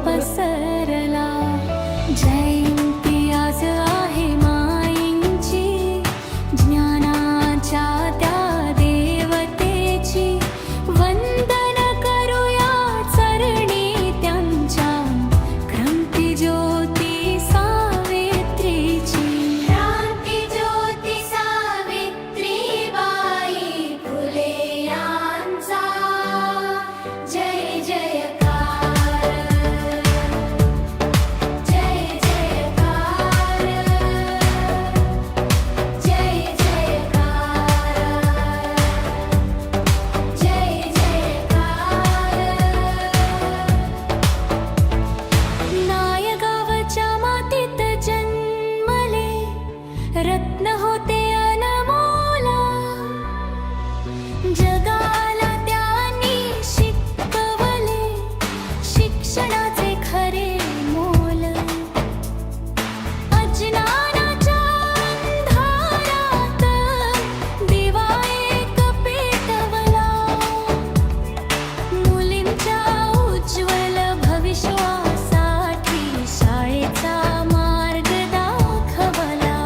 पसरला. जयंती आज आहे माईंची, ज्ञानाच्या त्या देवतेची. वंदन करूया चरणी त्यांच्या, क्रांती ज्योती सावित्रीची. क्रांती ज्योती सावित्रीबाई फुले यांचा जय जयकार. जय जयकार. जय जयकार. जय जयकार. नायगावच्या मातीत जन्मले, रत्न होते अनमोला. जगाला त्यांनी शिकवले, शिक्षणाचे खरे मोल. अज्ञानाच्या अंधारात दिवा एक पेटवला. मुलींच्या उज्ज्वल भविष्यासाठी शाळेचा मार्ग दाखवला.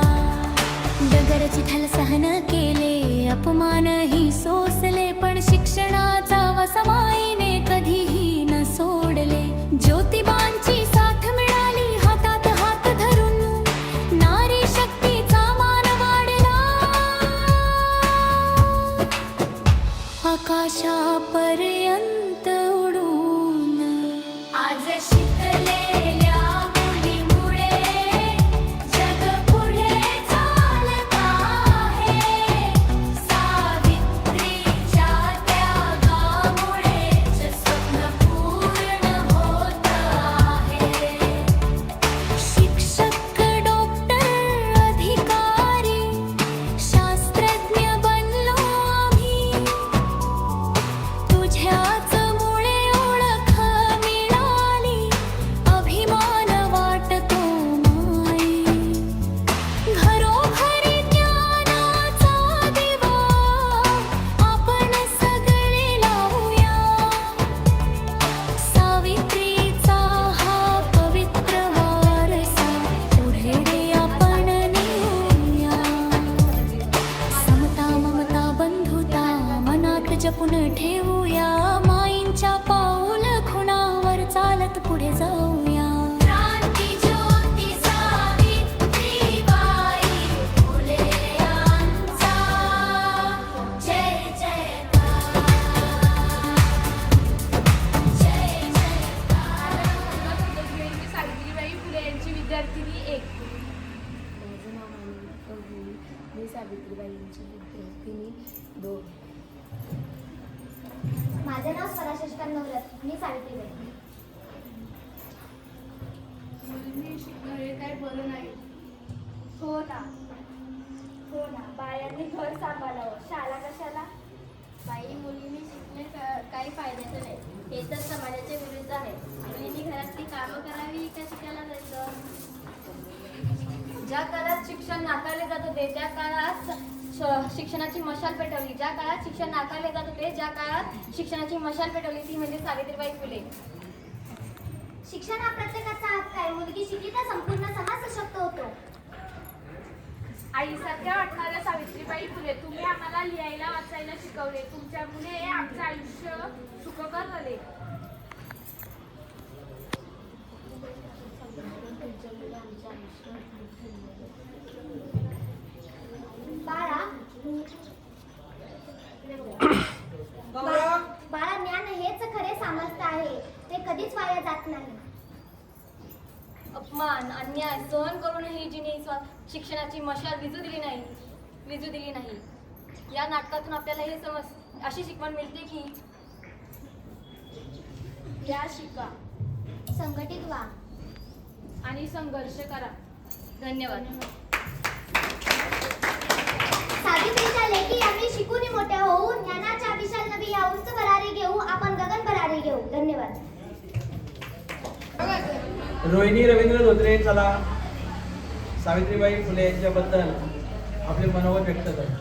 डगर चिखल सहन केले, अपमानही सोसले, पण शिक्षणाचा वसमाईने कधीही न सोडले. ज्योतिबांची साथ मिळाली, हातात हात धरून नारी शक्तीचा मान वाढला. आकाशापर्यंत उडून आज शिकलेल्या मुलीमुळे जग पुढे चालत आहे. सावित्रीच्या त्यागामुळेच स्वप्न पूर्ण होत आहे. शिक्षक, डॉक्टर, अधिकारी, शास्त्रज्ञ बनलो आम्ही. तुझ्याच मुळे ओळख मिळाली, अभिमान वाटतो माई. घरोघरी ज्ञानाचा दिवा आपण सगळे लावूया. सावित्रीचा हा पवित्र वारसा पुढे आपण नेऊया. समता, ममता, बंधुता मनात जपून ठेवूया. माईंच्या पाऊल खुणावर चालत पुढे जाऊया. क्रांती ज्योती सावित्रीबाई फुले यांचा जय जयकार. जय जयकार. सावित्रीबाई फुले यांची विद्यार्थिनी 1. माझं नाव मानवी. मी सावित्रीबाईंची विद्यार्थिनी 2. माझे नाव स्वरा शशिकांत नवलत. मी सावित्रीबाई. मुलींनी शिकणं हे काय बरं नाही. हो ना, हो ना. बायांनी घर सांभाळावं, शाळा कशाला. बाई, मुलींनी शिकणे काही फायद्याचं नाही. हे तर समाजाच्या विरुद्ध आहे. मुलींनी घरातली कामं करावी का शिकायला जायचं? ज्या काळात शिक्षण नाकारले जात होते, त्या काळात शिक्षणाची मशाल पेटवली. ज्या काळात शिक्षण नाकारले जात होते, ज्या काळात शिक्षणाची मशाल पेटवली, ती म्हणजे सावित्रीबाई फुले. शिक्षण हा प्रत्येकाचा हक्क आहे. मुलगी शिकली तर संपूर्ण समाज सशक्त होतो. आईसारख्या वाटणाऱ्या सावित्रीबाई फुले, तुम्ही आम्हाला लिहायला वाचायला शिकवले. तुमच्यामुळे आमचं आयुष्य सुखकर झाले. बाळा, बाळा, ज्ञान हेच खरे सामर्थ्य आहे. ते कधीच वाया जात नाही. अपमान, अन्याय सहन करूनही जिने शिक्षणाची मशाल विझू दिली नाही. या नाटकातून आपल्याला हे अशी शिकवण मिळते की या शिका संघटित व्हा आणि संघर्ष करा. धन्यवाद. सावित्रीच्या लेखी आम्ही शिकून मोठ्या होऊ, ज्ञानाच्या विशाल नवी या उंच भरारी घेऊ, आपण गगन भरारी घेऊ. धन्यवाद. रोहिणी रवींद्र धोत्रे, चला सावित्रीबाई फुले यांच्याबद्दल आपले मनोगत व्यक्त करा.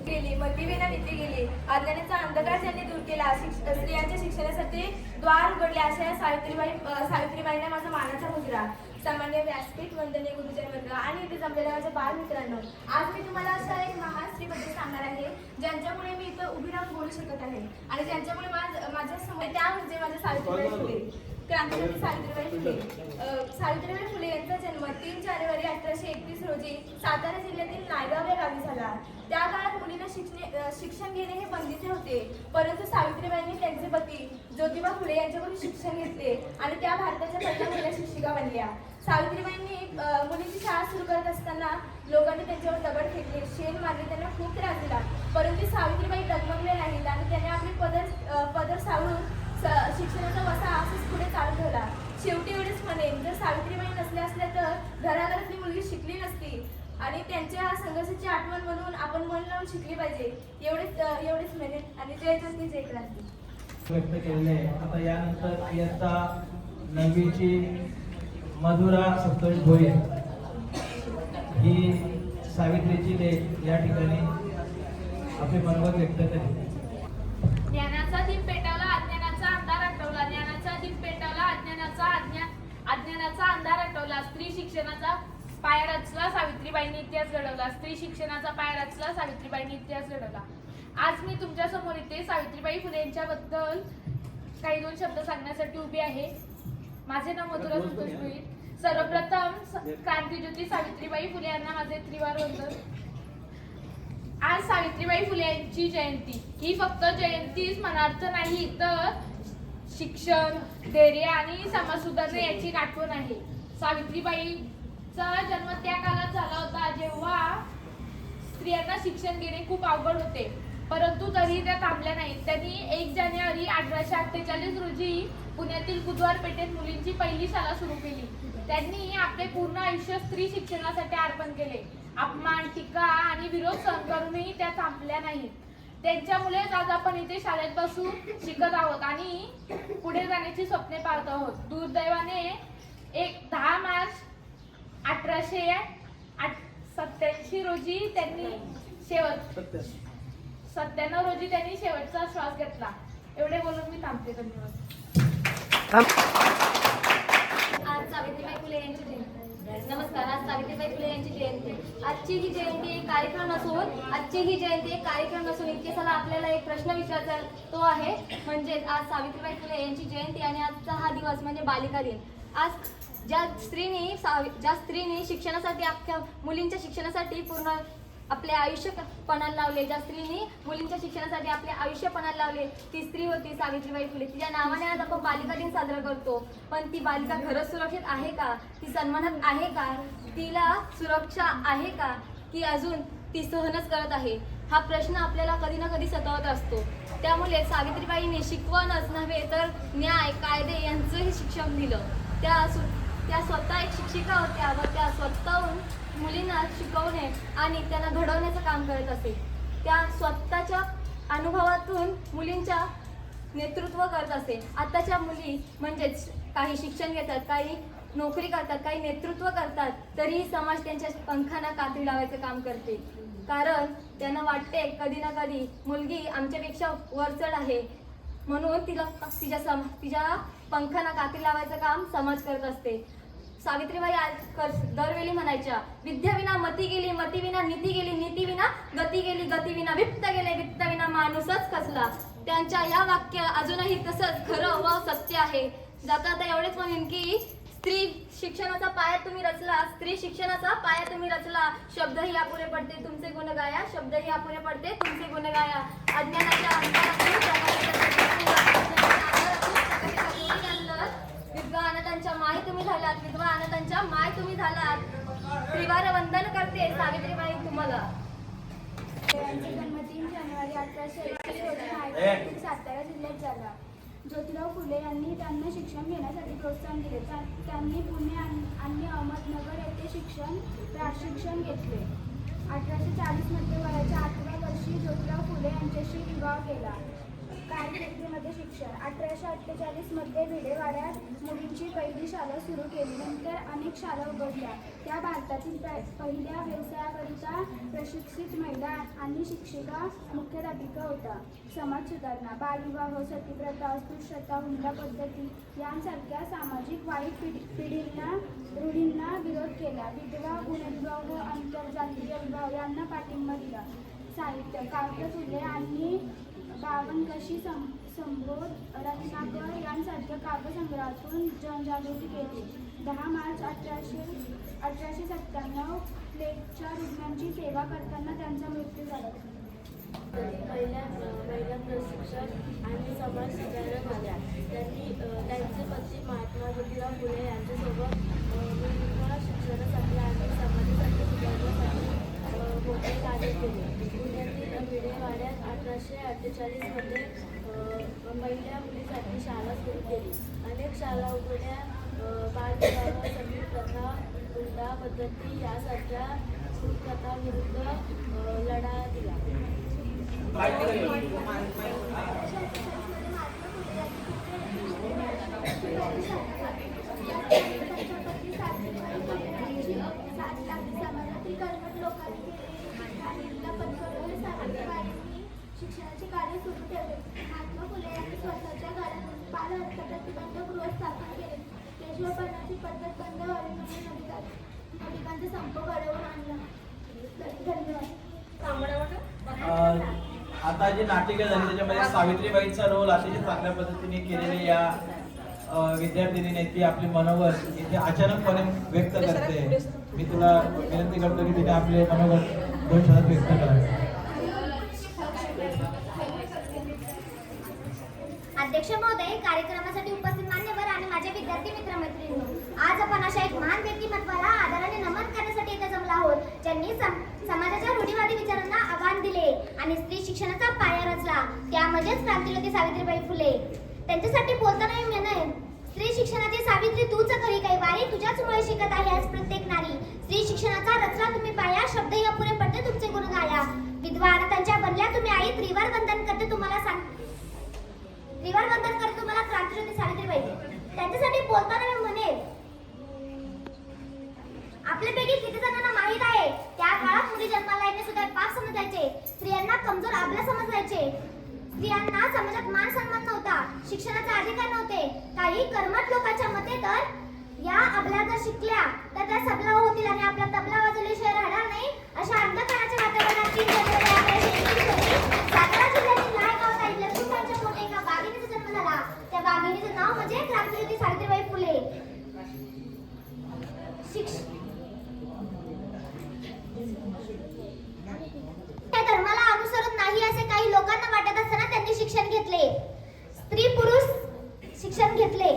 गेली मल्लीवेना नीती गेली. अज्ञानाचा अंधकार ज्यांनी दूर केला, स्त्रियांच्या शिक्षणासाठी द्वार उघडले अशा या सावित्रीबाईंना माझा मानाचा मुजरा. सामान्य व्यासपीठ, वंदनीय गुरुजन वर्ग आणि इथे जमलेल्या माझ्या बाल मित्रांनो, आज मी तुम्हाला अशा एक महान स्त्रीबद्दल सांगणार आहे ज्यांच्यामुळे मी इथं उभी राहून बोलू शकत आहे आणि ज्यांच्यामुळे माझ्या समोर त्या म्हणजे माझ्या सावित्रीबाई फुले, क्रांतिज्योती सावित्रीबाई फुले. सावित्रीबाई फुले यांचा जन्म 3 जानेवारी 1831 रोजी सातारा जिल्ह्यातील नायगाव या गावी झाला. त्या काळात मुलींना शिक्षण घेणे हे बंदीचे होते, परंतु सावित्रीबाईंनी त्यांचे पती ज्योतिबा फुले यांच्याकडून शिक्षण घेतले आणि त्या भारताच्या पहिल्या महिला शिक्षिका बनल्या. सावित्रीबाईंनी मुलींची शाळा सुरू करत असताना लोकांनी त्यांच्यावर दगड फेकले, शेण मारले, त्यांना खूप त्रास दिला, परंतु सावित्रीबाई डगमगले नाहीत आणि त्यांनी आपले पदर सावरून शिक्षणाचा वसा असंच पुढे चालू ठेवला. शेवटी एवढेच म्हणेन, जर सावित्रीबाई नसल्या असल्या तर घराघरातली मुलगी शिकली नसती आणि त्यांच्या संघर्षाची आठवण म्हणून आपण मन लावून शिकली पाहिजे. एवढेच म्हणेन आणि जय जोती जय क्रांती व्यक्त केलेले आहे. आता यानंतर इयत्ता 9वीची मधुरा सप्तमी भोये ही सावित्रीची लेक या ठिकाणी आपले मनोगत व्यक्त केले. ज्ञानाचा दीप पेटवला, अज्ञानाचा अंधार हटवला. ज्ञानाचा दीप पेटवला, अज्ञानाचा अंधार हटवला. स्त्री शिक्षणाचा पाया रचला, सावित्रीबाईंनी इतिहास घडवला. स्त्री शिक्षणाचा पाया रचला, सावित्रीबाईंनी इतिहास घडवला. आज मी तुमच्या समोर इथे सावित्रीबाई फुले यांच्याबद्दल काही 2 शब्द सांगण्यासाठी उभी आहे. माझे नाव मधुरा संतोष भोईर. सर्वप्रथम क्रांतिज्योती सावित्रीबाई फुले यांना माझे त्रिवार वंदन. आज सावित्रीबाई फुले यांची जयंती. ही फक्त जयंतीच मनार्थ नाही, तर शिक्षण, धैर्य आणि समाज सुधारणा याची आठवण आहे. सावित्रीबाईचा जन्म त्या काळात झाला होता जेव्हा स्त्रियांना शिक्षण घेणे खूप अवघड होते, परंतु तरीही त्या थांबल्या नाहीत. त्यांनी 1 जानेवारी 1848 रोजी पुण्यातील बुधवार पेठेत मुलींची पहिली शाळा सुरू केली. त्यांनी आपले पूर्ण आयुष्य स्त्री शिक्षणासाठी अर्पण केले. अपमान, टीका आणि विरोध सहन करूनही त्या थांबल्या नाहीत. त्यांच्यामुळेच आज आपण इथे शाळेत बसून शिकत आहोत आणि पुढे जाण्याची स्वप्ने पाहत आहोत. दुर्दैवाने 10 मार्च 1887 रोजी त्यांनी 97 रोजी त्यांनी शेवटचा श्वास घेतला. एवढे बोलून मी थांबते. धन्यवाद. आज सावित्रीबाई फुले यांची जयंती. नमस्कार. आज सावित्रीबाई फुले यांची जयंती. आजची ही जयंती एक कार्यक्रम नसून इतिहासाला आपल्याला एक प्रश्न विचारायचा तो आहे, म्हणजे आज सावित्रीबाई फुले यांची जयंती आणि आजचा हा दिवस म्हणजे बालिका दिन. आज ज्या स्त्रीने शिक्षणासाठी मुलींच्या शिक्षणासाठी पूर्ण आपले आयुष्य पणाला लावले, ज्या स्त्रीने मुलींच्या शिक्षणासाठी आपले आयुष्य पणाला लावले, ती स्त्री होती सावित्रीबाई फुले. तिच्या नावाने आज आपण बालिका दिन साजरा करतो. पण ती बालिका खरंच सुरक्षित आहे का? ती सन्मानात आहे का? तिला सुरक्षा आहे का, की अजून ती सहनच करत आहे? हा प्रश्न आपल्याला कधी ना कधी सतावत असतो. त्यामुळे सावित्रीबाईंनी शिकवणच नव्हे तर न्याय, कायदे यांचंही शिक्षण दिलं. त्या स्वतः एक शिक्षिका होत्या व त्या स्वतःहून मुलींना शिकवणे आणि त्यांना घडवण्याचं काम करत असे. त्या स्वतःच्या अनुभवातून मुलींच्या नेतृत्व करत असे. आताच्या मुली म्हणजेच काही शिक्षण घेतात, काही नोकरी करतात, काही नेतृत्व करतात, तरीही समाज त्यांच्या पंखांना कात्री लावायचं काम करते. कारण त्यांना वाटते कधी ना कधी मुलगी आमच्यापेक्षा वरचढ आहे, म्हणून तिच्या पंखांना कात्री लावायचं काम समाज करत असते. सावित्रीबाई दरवेळी म्हणायच्या, विद्याविना मती गेली, मतीविना नीती गेली, नीतीविना गती गेली, गतीविना वित्त गेले, वित्ताविना माणूसच कसला. त्यांच्या या वाक्य अजूनही तसंच खरं व सत्य आहे. जाता एवढेच म्हणेन की स्त्री शिक्षणाचा पाया तुम्ही रचला, शब्दही अपुरे पडते तुमचे गुण गाया, शब्दही अपुरे पडते तुमचे गुण गाया. अज्ञानाच्या विधवा अनाथांच्या माय तुम्ही झालात, त्रिवार वंदन करते सावित्रीबाई तुम्हाला. त्यांचा जन्म 3 जानेवारी 1831 रोजी सातारा जिल्ह्यात झाला. ज्योतिराव फुले यांनी त्यांना शिक्षण घेण्यासाठी प्रोत्साहन दिले. त्यांनी पुणे आणि अहमदनगर येथे प्रशिक्षण घेतले. 1840 मध्ये वयाच्या 8व्या वर्षी ज्योतिराव फुले यांच्याशी विवाह केला. कारकिर्दीमध्ये शिक्षण 1848 मध्ये भिडेवाड्यात मुलींची पहिली शाळा सुरू केली. नंतर अनेक शाळा उघडल्या. त्या भारतातील पहिल्या व्यवसायाकरिता प्रशिक्षित महिला आणि शिक्षिका मुख्याध्यापिका होत्या. समाज सुधारणा, बालविवाह, सतीप्रथा, अस्पृश्यता, हुंडा पद्धती यांसारख्या सामाजिक वाईट रूढींना विरोध केला. विधवा, पुनर्विवाह, आंतरजातीय विवाह यांना पाठिंबा दिला. साहित्य, काव्य, फुले आणि बावनकशी, संबोध, रत्नाकर यांसारख्या काव्यसंग्रहातून जनजागृती केली. 10 मार्च 1897 प्लेगच्या रुग्णांची सेवा करताना त्यांचा मृत्यू झाला. पहिल्या प्रशिक्षक आणि समाज सुधारक झाल्या. त्यांनी त्यांचे पती महात्मा ज्योतिराव फुले यांच्यासोबत मुलींना शिक्षणासाठी आणि समाजासाठी सुधारण्यासाठी मोठे कार्य केले. पुण्यातील भिडेवाड्यात 1848 मध्ये पहिल्या मुलीसाठी शाळा सुरू केली. अनेक शाळा उघडल्या. बालविवाह, सतीप्रथा, हुंडा पद्धती यासारख्या कुप्रथांविरुद्ध लढा दिला. समाजातील कर्मठ लोकांनी शिक्षणाचे कार्य सुरू ठेवले. महात्मा फुले यांनी स्वतःच्या घरातून बाल हत्या प्रतिबंधक गृह स्थापन केले. पेशवेपणाची पद्धत बंद व्हावी म्हणून नागरिकांचा संप घडवून आणला. धन्यवाद. आता जी नाटिका झाली त्याच्यामध्ये सावित्रीबाईंचा रोल अतिशय चांगल्या पद्धतीने केलेली या विद्यार्थिनीने ती आपली मनोगत इथे अचानकपणे व्यक्त करते. मी तुला विनंती करतो की तिने आपले मनोगत 2 शब्दात व्यक्त करावे. अध्यक्ष महोदय, कार्यक्रमासाठी उपस्थित मान्यवर आणि माझे विद्यार्थी मित्रमैत्रिणी, आज आपण अशा एक महान व्यक्तिमत्वाला आदराने नमन करण्यासाठी इथे जमलो आहोत, ज्यांनी समाजाच्या रूढीवादी विचारांना आव्हान दिले आणि स्त्री शिक्षणाचा पाया रचला. त्यामध्येच क्रांतिज्योती सावित्रीबाई फुले. त्यांच्यासाठी बोलताना मी म्हणेन, स्त्री शिक्षणाची सावित्री तूच खरी काही वारी, तुझ्याच मुळे शिकत आहे आज प्रत्येक नारी. स्त्री शिक्षणाचा रचला तुम्ही पाया, शब्दही अपुरे पडते तुमचे गुण गाया. विधवा अनाथांच्या बनल्या तुम्ही आई, त्रिवार वंदन करते तुम्हाला क्रांतिज्योती सावित्रीबाई. त्यांच्यासाठी बोलताना मी म्हणेन, आपल्यापैकी किती जणांना माहीत आहे त्या काळात मुली जन्माला येणे सुद्धा पाप समजायचे. स्त्रियांना कमजोर अबला समजायचे. स्त्रियांना समाजात मान सन्मान नव्हता. शिक्षणाचे अधिकार नव्हते. काही कर्मठ लोकांच्या मते तर या अबला जर शिकल्या तर त्या सबला होतील आणि आपला तबला वाजवल्याशिवाय राहणार नाही. अशा अंधकाराच्या वातावरणात 3 जानेवारी सातारा जिल्ह्यातील लायगाव ताई लक्ष्मीबाईंच्या पोटी एका वाघिणीचा जन्म झाला. त्या वाघिणीचं नाव म्हणजे क्रांतिज्योती सावित्रीबाई फुले. त्या धर्माला अनुसरून नाही असे काही लोकांना वाटत असताना त्यांनी शिक्षण घेतले. स्त्री पुरुष शिक्षण घेतले.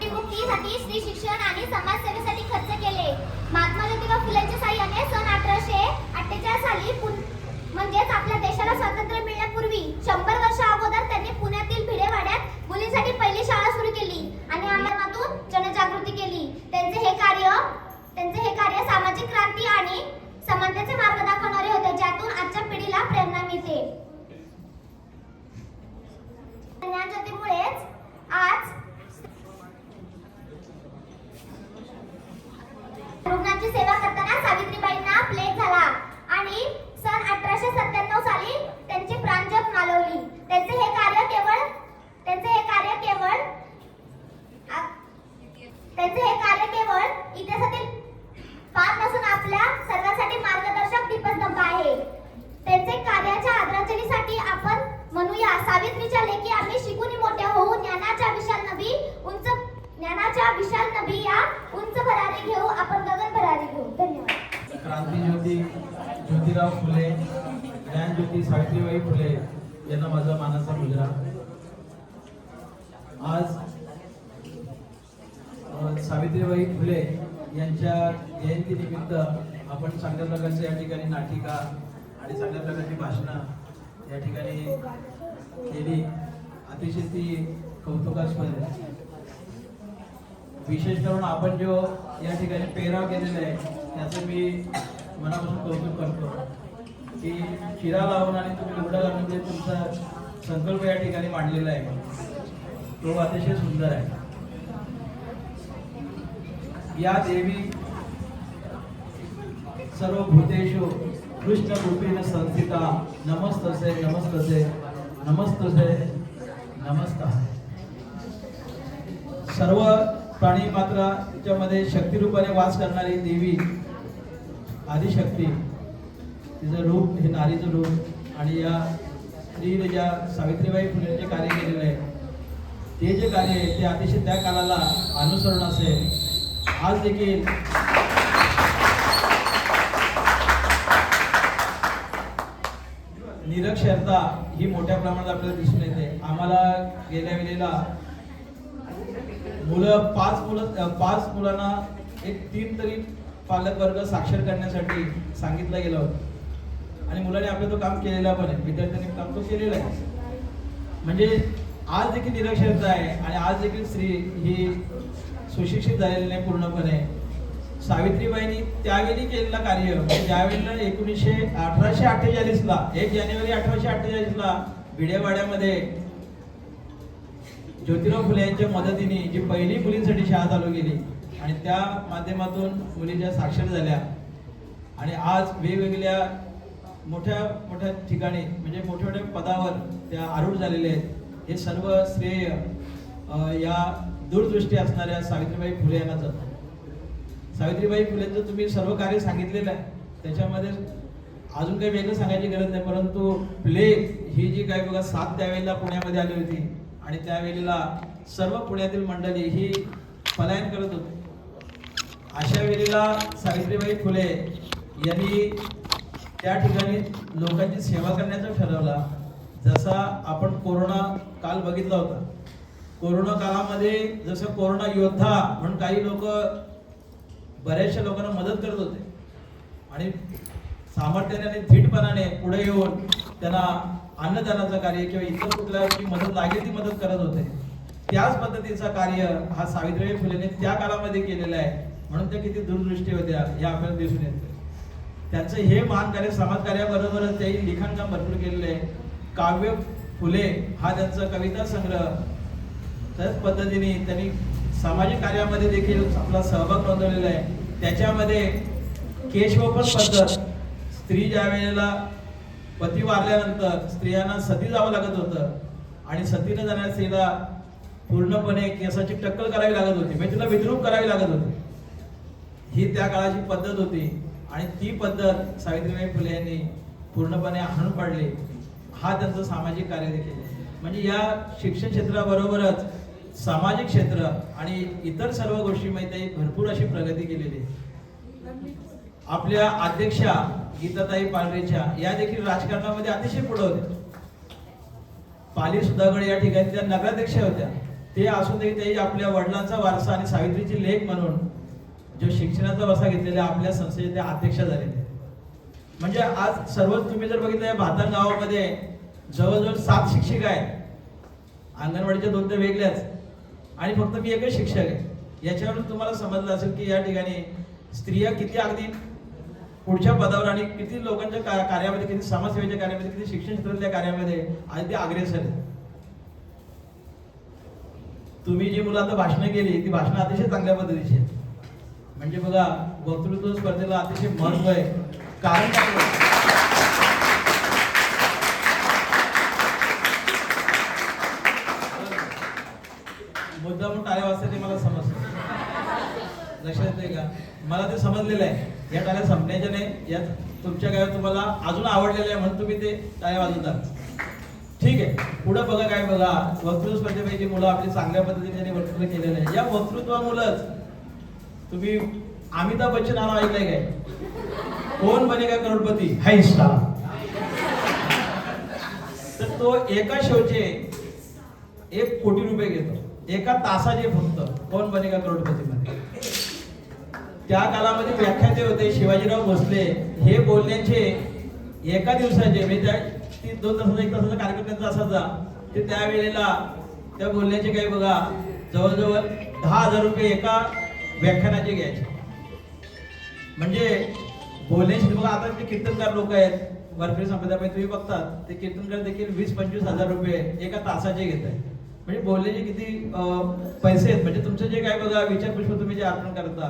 मुक्तीसाठी स्त्री शिक्षण आणि समाजसेवेसाठी खर्च केले. महात्मा ज्योतिबा फुलेंच्या साह्याने सन 1848 साली म्हणजेच आपल्या देशाला स्वातंत्र्य मिळण्यापूर्वी 100 वर्ष अगोदर त्यांनी पुण्यातील भिडेवाड्यात मुलींसाठी पहिली शाळा सुरू केली आणि आंदोलनातून जनजागृती केली. त्यांचे हे कार्य सामाजिक क्रांती आणि समानतेचे मार्ग दाखवणारे होते, ज्यातून आजच्या पिढीला प्रेरणा मिळते. ज्ञानज्योतीमुळेच आज रुग्णांची सेवा करताना सावित्रीबाईंना प्लेग झाला आणि सन 1897 साली त्यांची प्राणज्योत मालवली. त्यांचे हे कार्य केवळ इतिहासातील पाठ नसून आपल्या सर्वांसाठी मार्गदर्शक दीपस्तंभ आहे. त्यांचे कार्याच्या आदरांजलीसाठी आपण म्हणूया, सावित्रीच्या लेखी आम्ही शिकून मोठ्या होऊ, ज्ञानाच्या विशाल नभी या उंच भरारी घेऊ, आपण गगन भरारी घेऊ. धन्यवाद. क्रांतिज्योती ज्योतिराव फुले, ज्ञानज्योती सावित्रीबाई फुले यांना माझा मानाचा मुजरा. आज सावित्रीबाई फुले यांच्या जयंतीनिमित्त आपण चांगल्या प्रकारचे या ठिकाणी नाटिका आणि चांगल्या प्रकारची भाषणं या ठिकाणी केली. अतिशय ती कौतुकास्पद आहे. विशेष करून आपण जो या ठिकाणी पेहराव केलेला आहे त्याचं मी मनापासून कौतुक करतो की शिरा लावून आणि तुम्ही लुगडा घालून जे तुमचं संकल्प या ठिकाणी मांडलेला आहे तो अतिशय सुंदर आहे. या देवी सर्व भूतेषु कृष्ण रूपेण संस्थिता नमस्तसे नमस्तसे नमस्तसे नमस्कार. सर्व प्राणी मात्राच्या मध्ये शक्ती रूपाने वास करणारी देवी आदिशक्ती, तिचं रूप हे नारीचं रूप आणि या स्त्रीने ज्या सावित्रीबाई फुले जे कार्य केलेलं आहे ते जे कार्य आहे ते अतिशय त्या काळाला अनुसरण असेल. आज देखील निरक्षरता ही मोठ्या प्रमाणात आपल्याला दिसून येते. आम्हाला गेल्या वेळेला पाच मुलांना एक 3 तरी पालक वर्ग साक्षर करण्यासाठी सांगितलं गेलं होतं आणि मुलांनी आपलं तो काम केलेला पण आहे, विद्यार्थ्यांनी काम तो केलेलं आहे. म्हणजे आज देखील निरक्षरता आहे आणि आज देखील स्त्री ही सुशिक्षित झालेली नाही पूर्णपणे. सावित्रीबाईंनी त्यावेळी केलेलं कार्य म्हणजे ज्यावेळेला 1848 ला 1 जानेवारी 1848 ला भिडेवाड्यामध्ये ज्योतिराव फुले यांच्या मदतीने जी पहिली मुलींसाठी शाळा चालू केली आणि त्या माध्यमातून मुली ज्या साक्षर झाल्या आणि आज वेगवेगळ्या मोठ्या मोठ्या ठिकाणी म्हणजे मोठ्या मोठ्या पदावर त्या आरूढ झालेल्या आहेत. हे सर्व श्रेय या दूरदृष्टी असणाऱ्या सावित्रीबाई फुले यांना जातं. सावित्रीबाई फुलेंचं तुम्ही सर्व कार्य सांगितलेलं आहे, त्याच्यामध्ये अजून काही वेगळं सांगायची गरज नाही. परंतु प्लेग ही जी काही बघा 7 त्यावेळेला पुण्यामध्ये आली होती आणि त्यावेळेला सर्व पुण्यातील मंडळी ही पलायन करत होती. अशा वेळेला सावित्रीबाई फुले यांनी त्या ठिकाणी लोकांची सेवा करण्याचं ठरवला. जसा आपण कोरोना काल बघितला होता, कोरोना काळामध्ये जसं कोरोना योद्धा म्हणून काही लोक बऱ्याचशा लोकांना मदत करत होते आणि सामर्थ्याने आणि धीटपणाने पुढे येऊन त्यांना अन्नदानाचं कार्य किंवा इतर कुठल्याची मदत लागेल ती मदत करत होते. त्याच पद्धतीचा कार्य हा सावित्रीबाई फुलेने त्या काळामध्ये केलेला आहे. म्हणून त्या किती दूरदृष्टी होत्या हे आपल्याला दिसून येते. त्यांचं हे महान कार्य समाजकार्याबरोबरच त्यांनी लिखाण काम भरपूर केलेलं आहे. काव्य फुले हा त्यांचा कविता संग्रह, त्याच पद्धतीने त्यांनी सामाजिक कार्यामध्ये देखील आपला सहभाग नोंदवलेला आहे. त्याच्यामध्ये केशवपन पद्धत, स्त्री ज्या वेळेला पती वारल्यानंतर स्त्रियांना सती जावं लागत होतं आणि सतीनं जाणाऱ्या स्त्रीला पूर्णपणे केसाची टक्कल करावी लागत होती, म्हणजे तिला विद्रूप करावी लागत होती. ही त्या काळाची पद्धत होती आणि ती पद्धत सावित्रीबाई फुले यांनी पूर्णपणे हाणून पाडली. हा त्यांचं सामाजिक कार्य देखील आहे. म्हणजे या शिक्षण क्षेत्राबरोबरच सामाजिक क्षेत्र आणि इतर सर्व गोष्टीमध्ये भरपूर अशी प्रगती केलेली आहे. आपल्या अध्यक्षा गीताताई पांढरेच्या या देखील राजकारणामध्ये अतिशय पुढे होत्या. पाली सुधागड या ठिकाणी त्या नगराध्यक्ष होत्या. ते असून देखील आपल्या वडिलांचा वारसा आणि सावित्रीची लेख म्हणून जो शिक्षणाचा वारसा घेतलेला आपल्या संस्थेच्या त्या अध्यक्ष झालेल्या. म्हणजे आज सर्वच तुम्ही जर बघितलं या भातान गावामध्ये जवळजवळ 7 शिक्षिका आहेत. अंगणवाडीच्या 2 तर वेगळ्याच आणि फक्त मी एकच शिक्षक आहे. याच्यावरून तुम्हाला समजलं असेल की या ठिकाणी स्त्रिया किती अगदी पुढच्या पदावर आणि किती लोकांच्या कार्यामध्ये, किती समाजसेवेच्या कार्यामध्ये, किती शिक्षण क्षेत्रातल्या कार्यामध्ये अगदी अग्रेसर आहे. तुम्ही जी मुलं आता भाषणं केली ती भाषणं अतिशय चांगल्या पद्धतीची आहेत. म्हणजे बघा वक्तृत्व स्पर्धेला अतिशय महत्व आहे. कारण मुद्दा म्हणून टाळ्या वाजता ते मला समजतं, लक्षात येते का? मला ते समजलेलं आहे. या टाळ्या संपण्याच्या नाही, यात तुमच्या काय तुम्हाला अजून आवडलेलं आहे म्हणून तुम्ही ते टाळ्या वाजवतात. ठीक आहे, पुढे बघा काय बघा वक्तृत्व स्पर्धेपैकी मुलं आपली चांगल्या पद्धतीने त्यांनी वक्तृत्व केलेलं आहे. या वक्तृत्वामुळेच तुम्ही अमिताभ बच्चन नाव ऐकलंय काय? कोण बनेगा करोडपती हाय स्टार. तर तो एका शोचे 1 कोटी रुपये घेतो, एका तासाचे फक्त कोण बनेगा करोडपती मध्ये. त्या काळामध्ये व्याख्याते होते शिवाजीराव भोसले. हे बोलण्याचे एका दिवसाचे म्हणजे 2 तासाचा 1 तासाचा कार्यक्रम त्यांचा असायचा. ते त्यावेळेला त्या बोलण्याचे काही बघा जवळजवळ 10,000 रुपये एका व्याख्यानाचे घ्यायचे. म्हणजे बोलण्याचे बघा आता ते कीर्तनकार लोक आहेत वारकरी संप्रदायामध्ये तुम्ही बघतात ते कीर्तनकार देखील 20-25 हजार रुपये एका तासाचे घेत आहे. म्हणजे बोललेले किती पैसे आहेत. म्हणजे तुमचं जे काय बघा विचारपुष्प तुम्ही जे अर्पण करता,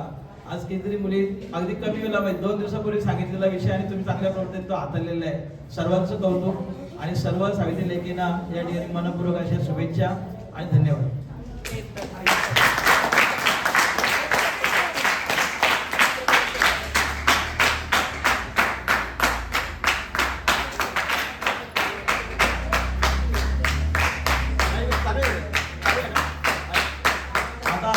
आज कितीतरी मुली अगदी कमी वेळामध्ये 2 दिवसापूर्वी सांगितलेला विषय आणि तुम्ही चांगल्या प्रवृत्तीत तो हाताळलेला आहे. सर्वांचं कौतुक आणि सर्व सावित्री लेकींना या ठिकाणी मनपूर्वक अशा शुभेच्छा आणि धन्यवाद. आता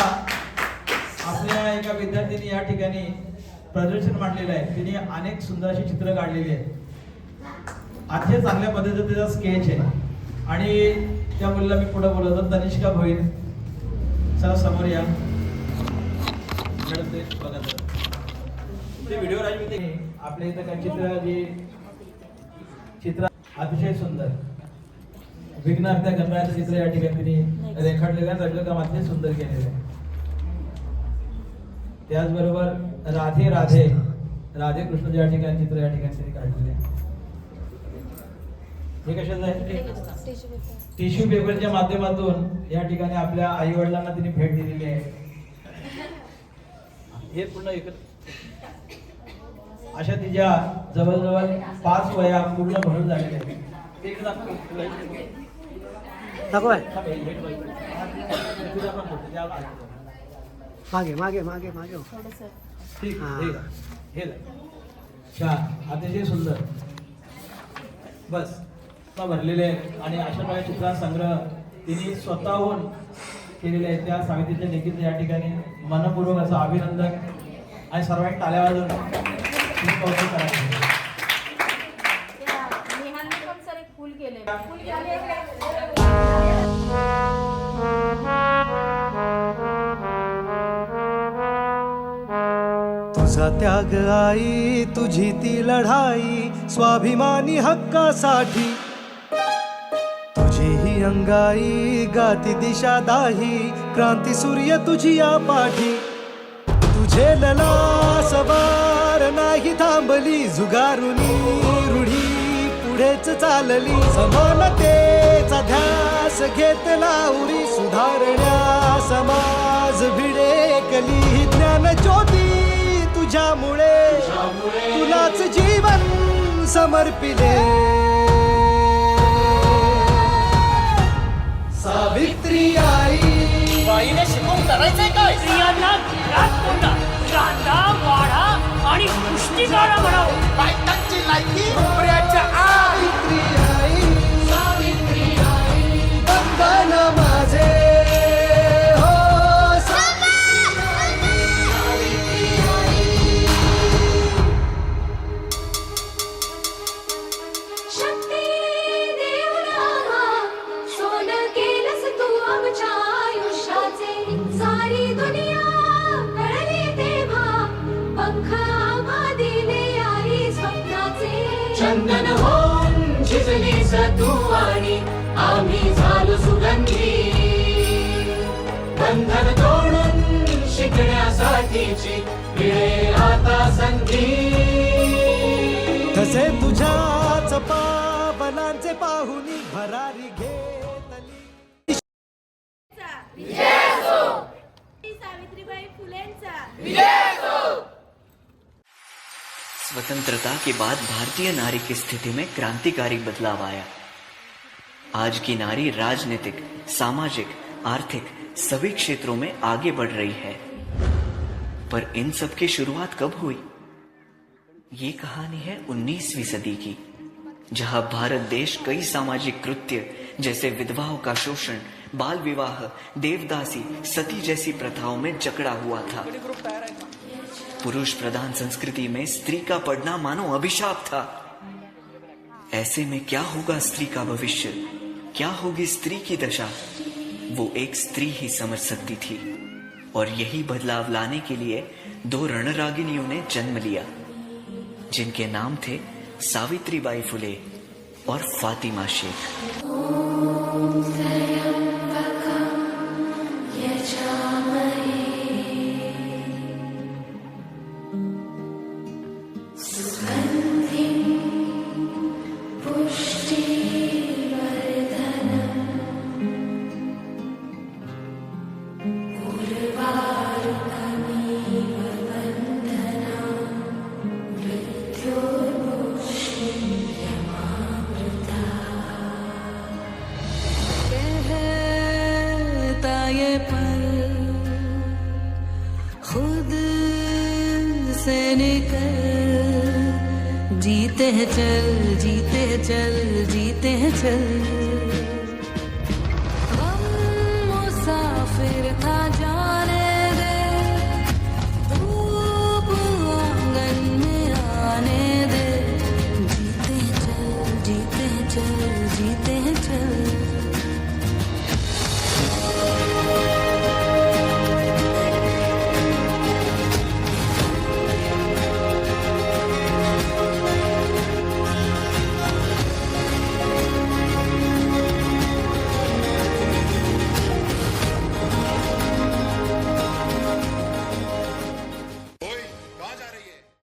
आपल्या एका विद्यार्थ्यांनी या ठिकाणी प्रदर्शन मांडलेलं आहे. तिने अनेक सुंदर अशी चित्र काढलेली आहेत. अतिशय चांगल्या पद्धतीचा तिचा स्केच आहे आणि त्या मुलीला मी पुढे बोलवतो. तनिष्का भोईर, चला समोर या. मॅडम ते बघा ते व्हिडिओ राजवी आपल्या इथं काय चित्र अतिशय सुंदर विघ्नार्थ्या गणरायाचं चित्र या ठिकाणी तिने रेखाटलेलं आहे. रंगकाम अतिशय सुंदर केलेलं आहे. त्याचबरोबर राधे राधे राधे कृष्ण या ठिकाणी चित्र या ठिकाणी तिने काढलेले आहे. हे कशाचं आहे? टिश्यू पेपरच्या माध्यमातून या ठिकाणी आपल्या आई वडिलांना तिने भेट दिलेली आहे. हे पूर्ण अशा तिच्या जवळजवळ 5 वया पूर्ण भरून झालेल्या आहेत. मागे मागे मागे मागे ठीक हे छान अतिशय सुंदर बस भरलेले आहेत. आणि अशा प्रकारे चित्र संग्रह तिने स्वतःहून केलेले आहेत. त्या सावित्रीच्या लेखीचं या ठिकाणी मनपूर्वक असं अभिनंदन आणि सर्वांनी टाळ्या वाजवून कौतुक करायचं. नेहाने पण सर एक फुल केले. तुझा त्याग आई, तुझी ती लढाई स्वाभिमानी हक्कासाठी, तुझी ही अंगाई गाती दिशा दाही, क्रांती सूर्य तुझी या पाठी. तुझे ललास वार नाही थांबली, जुगारुनी रूढी पुढेच चालली. समानतेचा ध्यास घेतला उरी, सुधारण्या समाज भिडेकली. ज्ञान ज्योती तुझ्यामुळे तुलाच जीवन समर्पिले. सावित्री आई बाईने शिकवून करायचंय काय? स्त्रियांना घरात कोंडा, कांदा वाडा आणि पुष्टिकारा म्हणावं. बायकांची लायकी नोकऱ्याच्या आई. सावित्री आई बंधन माझे हो. शक्ती देऊया सोनं केलंस तू आमच्या आयुष्याचे. सारी दुनिया कळली तेव्हा पंख आम्हा दिले आई स्वप्नाचे. चंदन होऊन झिजलीस तू आणि आम्ही झालो सुगंधी. बंधन तोडून शिकण्यासाठीची वेळ आता संधी. तसे तुझ्याच पावलांचे पाहुनी भरारी घेतली. सावित्रीबाई फुलेंचा स्वतंत्रता के बाद भारतीय नारी की स्थिति में क्रांतिकारी बदलाव आया. आज की नारी राजनीतिक, सामाजिक, आर्थिक सभी क्षेत्रों में आगे बढ़ रही है. पर इन सब की शुरुआत कब हुई? ये कहानी है 19वीं सदी की, जहां भारत देश कई सामाजिक कृत्य जैसे विधवाओं का शोषण, बाल विवाह, देवदासी, सती जैसी प्रथाओं में जकड़ा हुआ था. पुरुष प्रधान संस्कृति में स्त्री का पढ़ना मानो अभिशाप था. ऐसे में क्या होगा स्त्री का भविष्य? क्या होगी स्त्री की दशा? वो एक स्त्री ही समझ सकती थी. और यही बदलाव लाने के लिए 2 रणरागिनियों ने जन्म लिया, जिनके नाम थे सावित्रीबाई फुले और फातिमा शेख. ये पल खुद से निकल जीते हैं चल जीते हैं चल जीते हैं चल हम मुसाफिर था